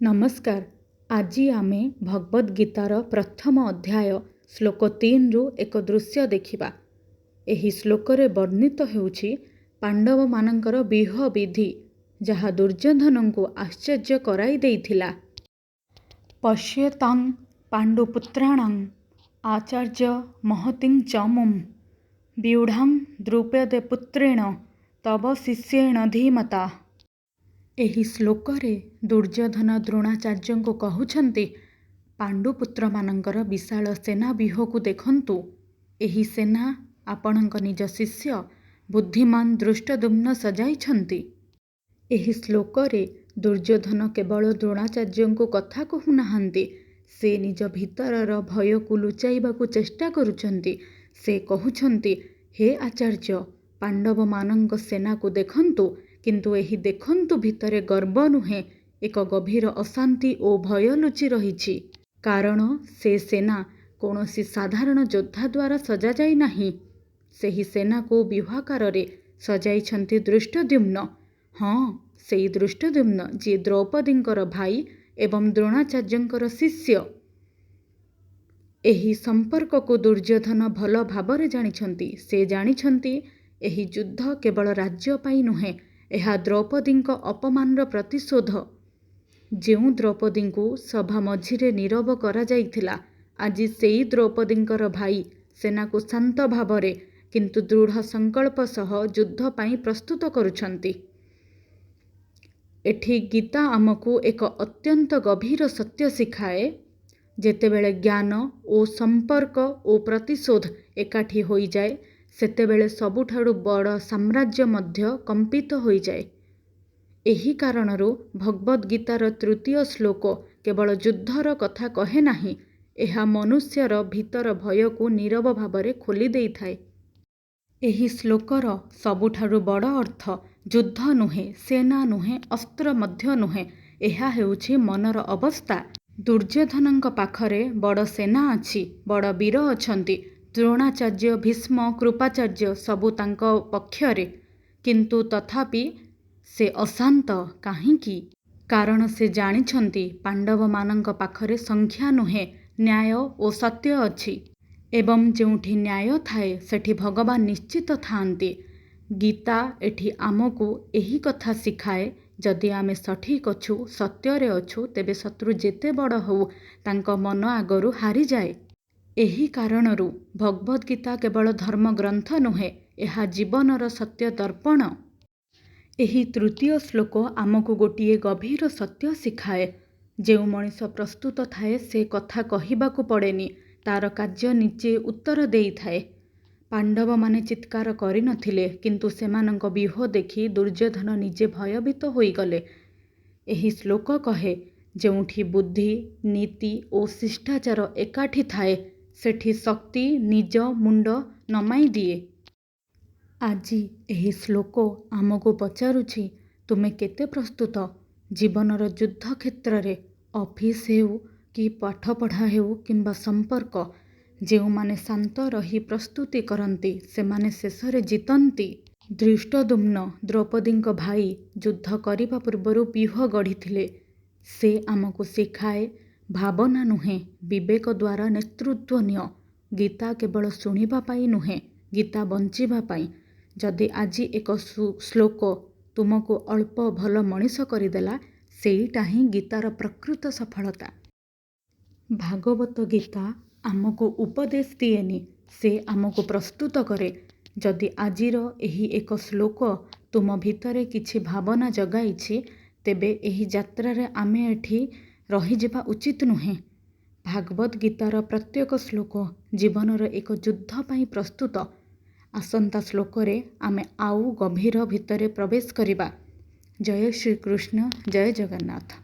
नमस्कार। आज आमे भगवद गीतार प्रथम अध्याय श्लोक 3 रु एक दृश्य देखिबा। एही श्लोकरे वर्णित हेउछि पांडव मानंकर विह विधि जहा दुर्योधन को आश्चर्य कराई देइथिला। पश्येतां पांडुपुत्राणां आचार्य महतिं च मुं व्यूढां द्रुपदे पुत्रेण तव शिष्येण धीमता। एही श्लोकरे दुर्योधन द्रोणाचार्य को कहउछन्ति पांडुपुत्र मानंकर विशाल सेना व्यूह को देखंतु। एही सेना आपणक निज शिष्य बुद्धिमान दृष्टद्युम्न सजाइछन्ति। एही श्लोकरे दुर्योधन केवल द्रोणाचार्य को कथा कहु नाहंती, से निज भितरर भय को लुचाइबा को चेष्टा करुछन्ति। से कहउछन्ति, हे आचार्य, पांडव मानंक सेना को देखंतु, किंतु एही देखंतु भितरे गर्व नुहे, एक गभीर अशांति और भय लुचि रहिछि। कारण से सेना कौनसी साधारण योद्धा द्वारा सजा जाई नाही। सेही सेना को व्यूहाकार सजाइछन्ति दृष्टद्युम्न। हाँ, सेई दृष्टद्युम्न जे द्रौपदींकर भाई एवं द्रोणाचार्यंकर शिष्य। एही संपर्क को दुर्योधन भल भावरे जानिछन्ति। से जानिछन्ति एही युद्ध केवल राज्य पाई नुहे, एहा द्रौपदींक अपमानर प्रतिशोध। जेउ द्रौपदी को सभा मझिरे नीरव करा जाइथिला, आजि सेई द्रौपदींकर भाई सेना को शांत भावरे किंतु दृढ़ संकल्प सह युद्ध पाई प्रस्तुत करुछन्ति। एठी गीता आमको एक अत्यंत गभीर सत्य शिखाए। जेतेबेले ज्ञान ओ संपर्क ओ प्रतिशोध एकाठी होई जाए, सेतेबेले सबुठारु बड़ साम्राज्य मध्य कंपित होई जाए। एही कारणरू भगवद गीतार तृतीय श्लोक केवल युद्धर कथा कहे नाही, एहा मनुष्यर भीतर भय को नीरव भावरे खोली देई थाए। एही श्लोकर सबुठारु बड़ अर्थ युद्ध नुहे, सेना नुहे, अस्त्र मध्य नुहे, एहा हेउछि मनर अवस्था। दुर्योधनंक पाखरे बड़ सेना अछि, बड़ वीर अछन्ति। द्रोणाचार्य, भीष्म, कृपाचार्य सबु तांक पक्षरे, किंतु तथापि से अशांत काहिंकी? कारण से जानिछन्ति पांडव मानंक पाखरे संख्या नुहे, न्याय ओ सत्य अछि। एवं जेउठी न्याय थाए सेठी भगवान निश्चित थांती। गीता एठी आमको एही कथा शिखाए, जदि आमे सठिक अछु, सत्यरे अछु, तेबे शत्रु जेते बड़ हो तांक मन आगरु हारी जाए। एही कारणरू भगवद गीता केवल धर्म ग्रंथ नुहे, एहा जीवनर सत्य दर्पण। एही तृतीय श्लोक आमको गोटिए गभीर सत्य शिखाए। जेउ मनीष प्रस्तुत थाए से कथा कहिबाकु पड़ेनी, तार कार्य निजे उत्तर देई थाए। पांडव माने चित्कार करि नथिले, किंतु सेमानंक व्यूह देखि दुर्योधन निजे भयभीत होई गले। एही श्लोक कहे, जेउठी बुद्धि, नीति और शिष्टाचार एकाठी थाए, सेठी शक्ति निज मुंड नमाई दिए। आजी एही श्लोक आमको पचारुछि, तुमे केते प्रस्तुत जीवनर युद्ध क्षेत्र रे, ऑफिस हेउ कि पाठ पढ़ा हेउ किंबा संपर्क। जेउ माने शांत रही प्रस्तुति करंती, सेमाने शेषरे जितंती। दृष्टद्युम्न द्रौपदींक भाई युद्ध करिबा पूर्वरु व्यूह गढ़िथिले। से आमको शिखाए, भावना नुहे, विवेक द्वारा नेतृत्व निय। गीता केवल शुणिबा पाई नुहे, गीता बंचिबा पाई। जदि आजी एक श्लोक तुमको अल्प भल मनीष करिदेला, सेईटा ही गीतार प्रकृत सफलता। भागवत गीता आमको उपदेश दिएनी, से आमको प्रस्तुत करे। जदि आजिर एही एक श्लोक तुम भितरे किछि भावना जगाइछि, तेबे एही यात्रारे आमे एठी रही जिबा उचित नुहे। भागवत गीतार प्रत्येक श्लोक जीवनर एक युद्ध पाई प्रस्तुत। आसंता श्लोकरे आमे आउ गभीर भितरे प्रवेश करिबा। जय श्री कृष्ण, जय जगन्नाथ।